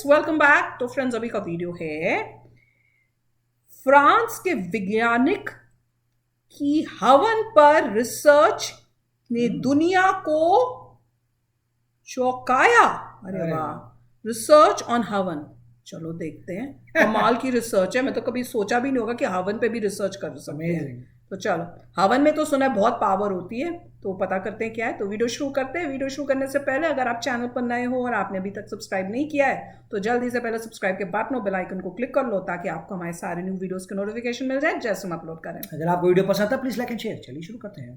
Friends, welcome back. तो friends, अभी का वीडियो है फ्रांस के वैज्ञानिक की हवन पर रिसर्च ने दुनिया को चौंकाया। अरे वाह, रिसर्च ऑन हवन। चलो देखते हैं, कमाल की रिसर्च है। मैं तो कभी सोचा भी नहीं होगा कि हवन पे भी रिसर्च कर सकते हैं। तो चलो, हवन में तो सुना है बहुत पावर होती है, तो पता करते हैं क्या है। तो वीडियो शुरू करते हैं। वीडियो शुरू करने से पहले अगर आप चैनल पर नए हो और आपने अभी तक सब्सक्राइब नहीं किया है तो जल्दी से पहले सब्सक्राइब के बटन और बेल आइकन को क्लिक कर लो ताकि आपको हमारे सारे न्यू वीडियोस के नोटिफिकेशन मिल जाए जैसे हम अपलोड करें। अगर आपको वीडियो पसंद आता है प्लीज लाइक एंड शेयर। चलिए शुरू करते हैं।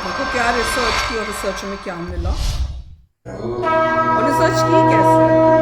देखो क्या रिसर्च की और रिसर्च में क्या मिला और रिसर्च की कैसे।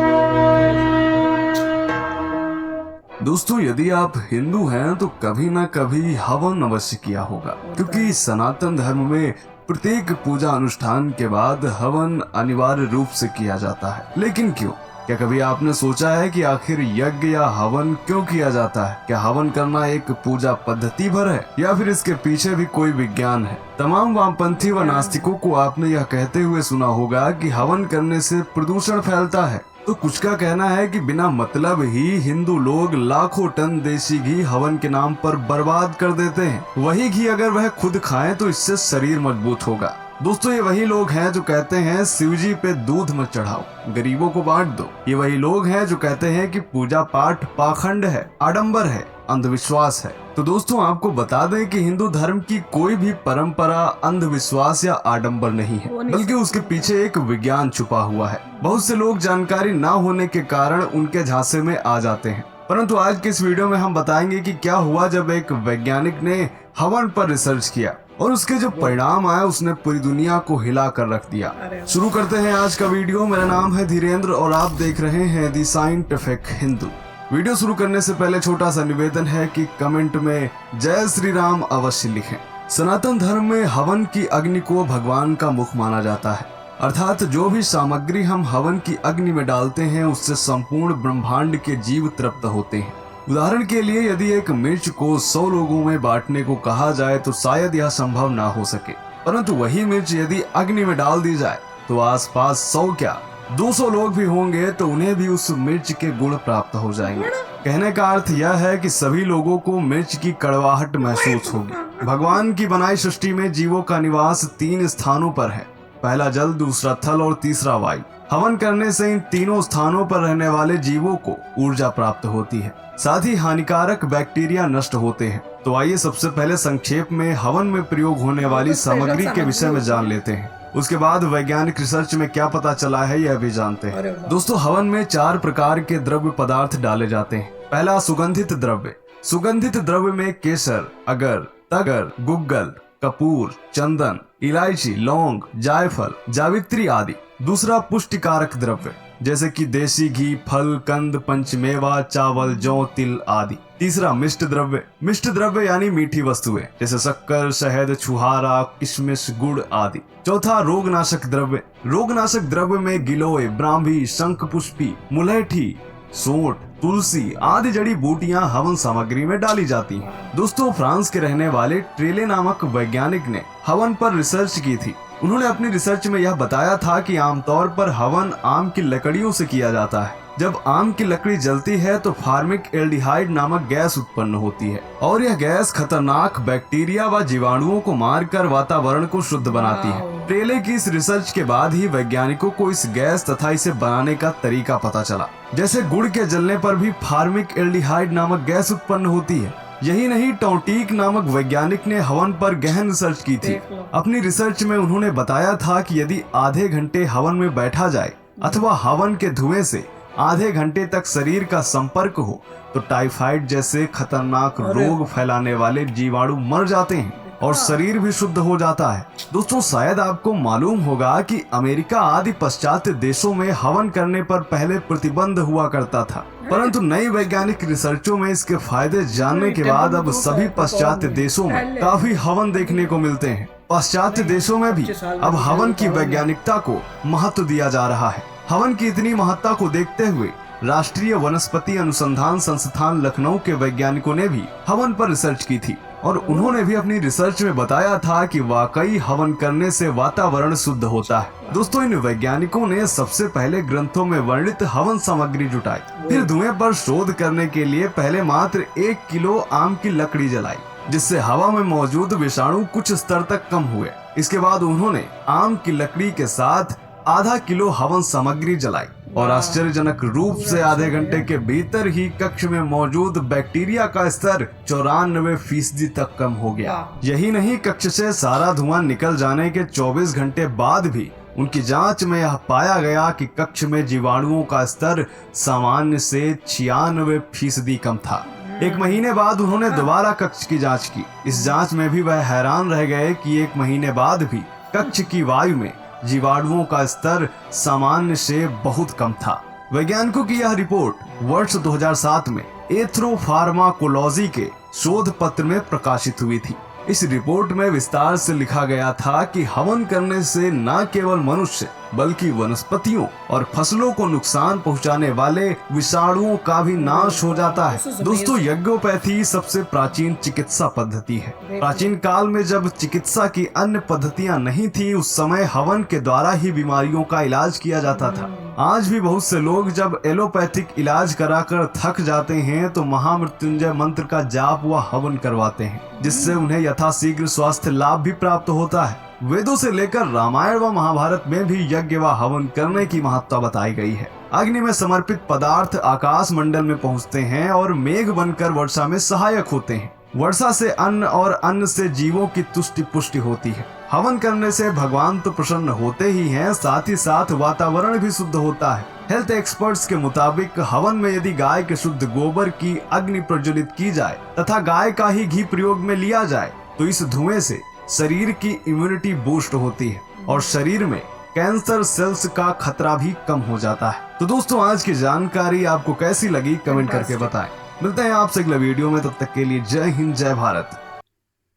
दोस्तों, यदि आप हिंदू हैं तो कभी ना कभी हवन अवश्य किया होगा, क्योंकि सनातन धर्म में प्रत्येक पूजा अनुष्ठान के बाद हवन अनिवार्य रूप से किया जाता है। लेकिन क्यों? क्या कभी आपने सोचा है कि आखिर यज्ञ या हवन क्यों किया जाता है? क्या हवन करना एक पूजा पद्धति भर है या फिर इसके पीछे भी कोई विज्ञान है? तमाम वामपंथी व नास्तिकों को आपने यह कहते हुए सुना होगा कि हवन करने से प्रदूषण फैलता है। तो कुछ का कहना है कि बिना मतलब ही हिंदू लोग लाखों टन देसी घी हवन के नाम पर बर्बाद कर देते हैं। वही घी अगर वह खुद खाएं तो इससे शरीर मजबूत होगा। दोस्तों, ये वही लोग हैं जो कहते हैं शिवजी पे दूध मत चढ़ाओ, गरीबों को बांट दो। ये वही लोग हैं जो कहते हैं कि पूजा पाठ पाखंड है, आडंबर है, अंधविश्वास है। तो दोस्तों, आपको बता दें कि हिंदू धर्म की कोई भी परंपरा अंधविश्वास या आडंबर नहीं है, बल्कि उसके पीछे एक विज्ञान छुपा हुआ है। बहुत से लोग जानकारी ना होने के कारण उनके झांसे में आ जाते हैं। परंतु आज के इस वीडियो में हम बताएंगे कि क्या हुआ जब एक वैज्ञानिक ने हवन पर रिसर्च किया और उसके जो परिणाम आए उसने पूरी दुनिया को हिला कर रख दिया। शुरू करते हैं आज का वीडियो। मेरा नाम है धीरेन्द्र और आप देख रहे हैं दी साइंटिफिक हिंदू। वीडियो शुरू करने से पहले छोटा सा निवेदन है कि कमेंट में जय श्री राम अवश्य लिखें। सनातन धर्म में हवन की अग्नि को भगवान का मुख माना जाता है, अर्थात जो भी सामग्री हम हवन की अग्नि में डालते हैं उससे संपूर्ण ब्रह्मांड के जीव तृप्त होते हैं। उदाहरण के लिए, यदि एक मिर्च को 100 लोगों में बांटने को कहा जाए तो शायद यह संभव ना हो सके, परंतु वही मिर्च यदि अग्नि में डाल दी जाए तो आसपास 100 क्या 200 लोग भी होंगे तो उन्हें भी उस मिर्च के गुण प्राप्त हो जाएंगे। कहने का अर्थ यह है कि सभी लोगों को मिर्च की कड़वाहट महसूस होगी। भगवान की बनाई सृष्टि में जीवों का निवास 3 स्थानों पर है, पहला जल, दूसरा थल और तीसरा वायु। हवन करने से इन तीनों स्थानों पर रहने वाले जीवों को ऊर्जा प्राप्त होती है, साथ ही हानिकारक बैक्टीरिया नष्ट होते हैं। तो आइए सबसे पहले संक्षेप में हवन में प्रयोग होने वाली सामग्री के विषय में जान लेते हैं। उसके बाद वैज्ञानिक रिसर्च में क्या पता चला है यह भी जानते हैं। दोस्तों, हवन में 4 प्रकार के द्रव्य पदार्थ डाले जाते हैं। पहला, सुगंधित द्रव्य। सुगंधित द्रव्य में केसर, अगर, तगर, गुग्गल, कपूर, चंदन, इलायची, लौंग, जायफल, जावित्री आदि। दूसरा, पुष्टिकारक द्रव्य जैसे कि देसी घी, फल, कंद, पंचमेवा, चावल, जौ, तिल आदि। तीसरा, मिष्ट द्रव्य। मिष्ट द्रव्य यानी मीठी वस्तुएं जैसे शक्कर, शहद, छुहारा, किशमिश, गुड़ आदि। चौथा, रोगनाशक द्रव्य। रोगनाशक द्रव्य में गिलोय, ब्राह्मी, शंखपुष्पी, मुलैठी, सोंठ, तुलसी आदि जड़ी बूटियां हवन सामग्री में डाली जाती हैं। दोस्तों, फ्रांस के रहने वाले ट्रेले नामक वैज्ञानिक ने हवन पर रिसर्च की थी। उन्होंने अपनी रिसर्च में यह बताया था कि आमतौर पर हवन आम की लकड़ियों से किया जाता है। जब आम की लकड़ी जलती है तो फार्मिक एल्डिहाइड नामक गैस उत्पन्न होती है और यह गैस खतरनाक बैक्टीरिया व जीवाणुओं को मारकर वातावरण को शुद्ध बनाती है। ट्रेले की इस रिसर्च के बाद ही वैज्ञानिकों को इस गैस तथा इसे बनाने का तरीका पता चला। जैसे गुड़ के जलने पर भी फार्मिक एल्डिहाइड नामक गैस उत्पन्न होती है। यही नहीं, टॉन्टीक नामक वैज्ञानिक ने हवन पर गहन रिसर्च की थी। अपनी रिसर्च में उन्होंने बताया था कि यदि आधे घंटे हवन में बैठा जाए अथवा हवन के धुएं से आधे घंटे तक शरीर का संपर्क हो तो टाइफाइड जैसे खतरनाक रोग फैलाने वाले जीवाणु मर जाते हैं और शरीर भी शुद्ध हो जाता है। दोस्तों, शायद आपको मालूम होगा कि अमेरिका आदि पाश्चात्य देशों में हवन करने पर पहले प्रतिबंध हुआ करता था, परंतु नई वैज्ञानिक रिसर्चों में इसके फायदे जानने के बाद अब सभी पाश्चात्य देशों में काफी हवन देखने को मिलते हैं। पाश्चात्य देशों में भी अब हवन की वैज्ञानिकता को महत्व दिया जा रहा है। हवन की इतनी महत्ता को देखते हुए राष्ट्रीय वनस्पति अनुसंधान संस्थान लखनऊ के वैज्ञानिकों ने भी हवन पर रिसर्च की थी और उन्होंने भी अपनी रिसर्च में बताया था कि वाकई हवन करने से वातावरण शुद्ध होता है। दोस्तों, इन वैज्ञानिकों ने सबसे पहले ग्रंथों में वर्णित हवन सामग्री जुटाई, फिर धुएं पर शोध करने के लिए पहले मात्र 1 किलो आम की लकड़ी जलाई, जिससे हवा में मौजूद विषाणु कुछ स्तर तक कम हुए। इसके बाद उन्होंने आम की लकड़ी के साथ आधा किलो हवन सामग्री जलाई और आश्चर्यजनक रूप से आधे घंटे के भीतर ही कक्ष में मौजूद बैक्टीरिया का स्तर 94% तक कम हो गया। यही नहीं, कक्ष से सारा धुआं निकल जाने के 24 घंटे बाद भी उनकी जांच में यह पाया गया कि कक्ष में जीवाणुओं का स्तर सामान्य से 96% कम था। 1 महीने बाद उन्होंने दोबारा कक्ष की जांच की। इस जांच में भी वह हैरान रह गए कि 1 महीने बाद भी कक्ष की वायु में जीवाणुओं का स्तर सामान्य से बहुत कम था। वैज्ञानिकों की यह रिपोर्ट वर्ष 2007 में एथ्रोफार्माकोलॉजी के शोध पत्र में प्रकाशित हुई थी। इस रिपोर्ट में विस्तार से लिखा गया था कि हवन करने से न केवल मनुष्य बल्कि वनस्पतियों और फसलों को नुकसान पहुंचाने वाले विषाणुओं का भी नाश हो जाता है। दोस्तों, यज्ञोपैथी सबसे प्राचीन चिकित्सा पद्धति है। प्राचीन काल में जब चिकित्सा की अन्य पद्धतियां नहीं थी, उस समय हवन के द्वारा ही बीमारियों का इलाज किया जाता था। आज भी बहुत से लोग जब एलोपैथिक इलाज कराकर थक जाते हैं तो महामृत्युंजय मंत्र का जाप व हवन करवाते हैं, जिससे उन्हें यथाशीघ्र स्वास्थ्य लाभ भी प्राप्त होता है। वेदों से लेकर रामायण व महाभारत में भी यज्ञ व हवन करने की महत्ता बताई गई है। अग्नि में समर्पित पदार्थ आकाश मंडल में पहुंचते हैं और मेघ बनकर वर्षा में सहायक होते हैं। वर्षा से अन्न और अन्न से जीवों की तुष्टि पुष्टि होती है। हवन करने से भगवान तो प्रसन्न होते ही हैं, साथ ही साथ वातावरण भी शुद्ध होता है। हेल्थ एक्सपर्ट्स के मुताबिक हवन में यदि गाय के शुद्ध गोबर की अग्नि प्रज्वलित की जाए तथा गाय का ही घी प्रयोग में लिया जाए तो इस धुएं से शरीर की इम्यूनिटी बूस्ट होती है और शरीर में कैंसर सेल्स का खतरा भी कम हो जाता है। तो दोस्तों, आज की जानकारी आपको कैसी लगी कमेंट करके बताएं। मिलते हैं आपसे अगले वीडियो में, तब तक के लिए जय हिंद जय भारत।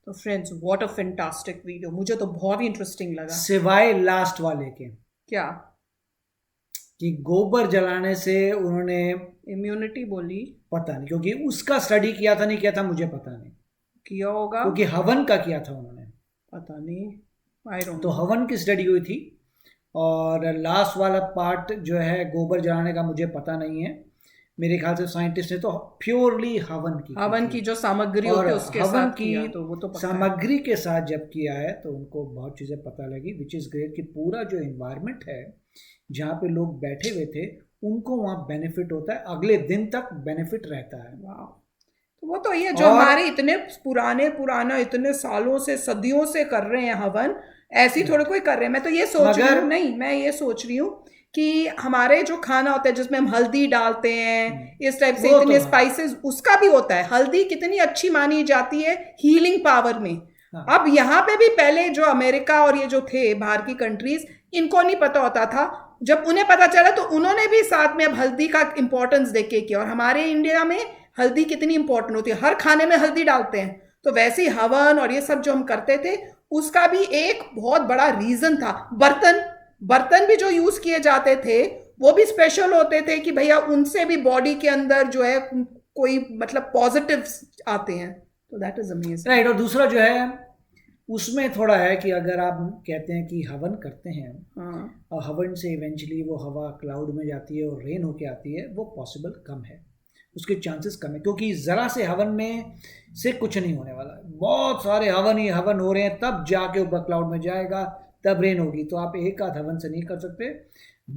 तो friends, what a fantastic video, मुझे तो बहुत ही इंटरेस्टिंग लगा। सिवाय लास्ट वाले के, क्या कि गोबर जलाने से उन्होंने इम्यूनिटी बोली, पता नहीं, क्योंकि उसका स्टडी किया था नहीं किया था मुझे पता नहीं, किया होगा क्योंकि हवन का किया था उन्होंने, पता नहीं, आई डोंट। तो हवन की स्टडी हुई थी और लास्ट वाला पार्ट जो है गोबर जलाने का मुझे पता नहीं है। मेरे ख्याल से साइंटिस्ट ने तो प्योरली हवन की जो सामग्री होती है उसके साथ किया, तो वो तो सामग्री के साथ जब किया है तो उनको बहुत चीज़ें पता लगी, विच इज़ ग्रेट, कि पूरा जो एनवायरनमेंट है जहाँ पे लोग बैठे हुए थे उनको वहाँ बेनिफिट होता है, अगले दिन तक बेनिफिट रहता है। तो वो तो ये जो हमारे इतने पुराना इतने सालों से सदियों से कर रहे हैं हवन, ऐसी थोड़े कोई कर रहे हैं। मैं तो ये सोच रही हूँ, नहीं, मैं ये सोच रही हूँ कि हमारे जो खाना होता है जिसमें हम हल्दी डालते हैं, इस टाइप से इतने स्पाइसेस, उसका भी होता है। हल्दी कितनी अच्छी मानी जाती है हीलिंग पावर में। अब यहाँ पे भी पहले जो अमेरिका और ये जो थे बाहर की कंट्रीज, इनको नहीं पता होता था। जब उन्हें पता चला तो उन्होंने भी साथ में अब हल्दी का इंपॉर्टेंस देखे किया। और हमारे इंडिया में हल्दी कितनी इंपॉर्टेंट होती है, हर खाने में हल्दी डालते हैं। तो वैसे ही हवन और ये सब जो हम करते थे उसका भी एक बहुत बड़ा रीजन था। बर्तन भी जो यूज किए जाते थे वो भी स्पेशल होते थे कि भैया उनसे भी बॉडी के अंदर जो है कोई मतलब पॉजिटिव्स आते हैं। तो दैट इज अमेजिंग, राइट। और दूसरा जो है उसमें थोड़ा है कि अगर आप कहते हैं कि हवन करते हैं और हवन से इवेंचुअली वो हवा क्लाउड में जाती है और रेन होके आती है, वो पॉसिबल कम है, उसके चांसेस कम है, क्योंकि ज़रा से हवन में से कुछ नहीं होने वाला। बहुत सारे हवन ही हवन हो रहे हैं, तब जाके ऊपर क्लाउड में जाएगा, तब रेन होगी। तो आप एक आध हवन से नहीं कर सकते,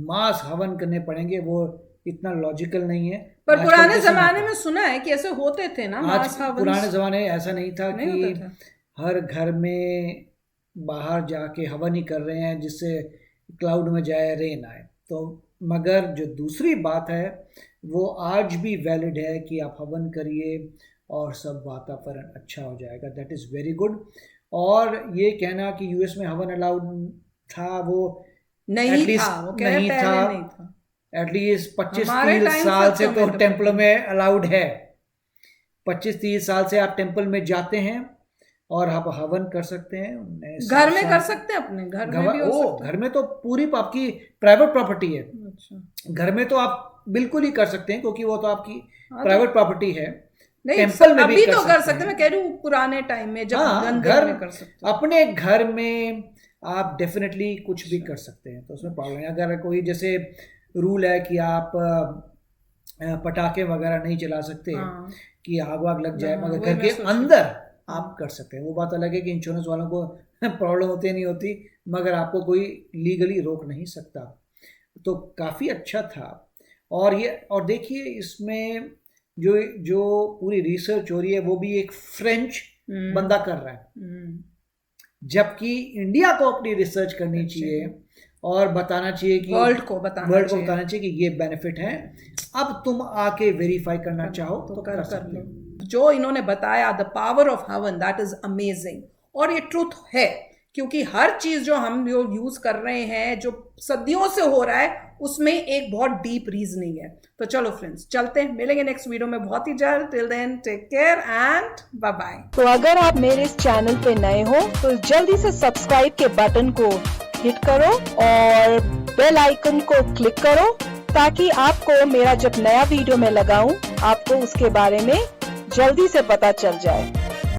मास हवन करने पड़ेंगे, वो इतना लॉजिकल नहीं है। पर पुराने जमाने में सुना है कि ऐसे होते थे ना मास हवन। पुराने जमाने ऐसा नहीं था कि हर घर में बाहर जाके हवन ही कर रहे हैं जिससे क्लाउड में जाए, रेन आए। तो मगर जो दूसरी बात है वो आज भी वैलिड है कि आप हवन करिए और सब वातावरण अच्छा हो जाएगा। That is very good. और ये कहना कि यूएस में हवन अलाउड था, वो नहीं था। एटलीस्ट 25-30 साल से तो टेम्पल में अलाउड है। 25-30 साल से आप टेम्पल में जाते हैं और आप हवन कर सकते हैं। घर में कर सकते हैं, अपने घर में भी हो सकता है। घर में तो पूरी आपकी प्राइवेट प्रॉपर्टी है। अच्छा। घर में तो आप बिल्कुल ही कर सकते हैं, क्योंकि वो तो आपकी प्राइवेट प्रॉपर्टी है। नहीं, टेंपल में भी अभी कर तो कर सकते सकते हैं, मैं कह रही हूँ पुराने टाइम में जब घर में कर सकते हैं। अपने घर में आप डेफिनेटली कुछ भी कर सकते हैं, तो उसमें प्रॉब्लम है। अगर कोई जैसे रूल है कि आप पटाखे वगैरह नहीं चला सकते, कि आग वाग लग जाए, मगर घर के अंदर आप कर सकते हैं। वो बात अलग है कि इंश्योरेंस वालों को प्रॉब्लम होती नहीं होती, मगर आपको कोई लीगली रोक नहीं सकता। तो काफ़ी अच्छा था। और देखिए इसमें जो पूरी रिसर्च हो रही है वो भी एक फ्रेंच बंदा कर रहा है, जबकि इंडिया को अपनी रिसर्च करनी चाहिए और बताना चाहिए कि वर्ल्ड को बताना चाहिए कि ये बेनिफिट है। अब तुम आके वेरीफाई करना चाहो तो कर सकते हो। जो इन्होंने बताया, द पावर ऑफ हवन, दैट इज अमेजिंग। और ये ट्रुथ है, क्योंकि हर चीज जो हम यूज कर रहे हैं, जो सदियों से हो रहा है, उसमें एक बहुत डीप रीजनिंग है। तो चलो फ्रेंड्स, चलते हैं, मिलेंगे नेक्स्ट वीडियो में बहुत ही जल्द। Till then take care and bye bye. तो अगर आप मेरे इस चैनल पे नए हो तो जल्दी से सब्सक्राइब के बटन को हिट करो और बेल आइकन को क्लिक करो, ताकि आपको मेरा जब नया वीडियो मैं लगाऊं आपको उसके बारे में जल्दी से पता चल जाए।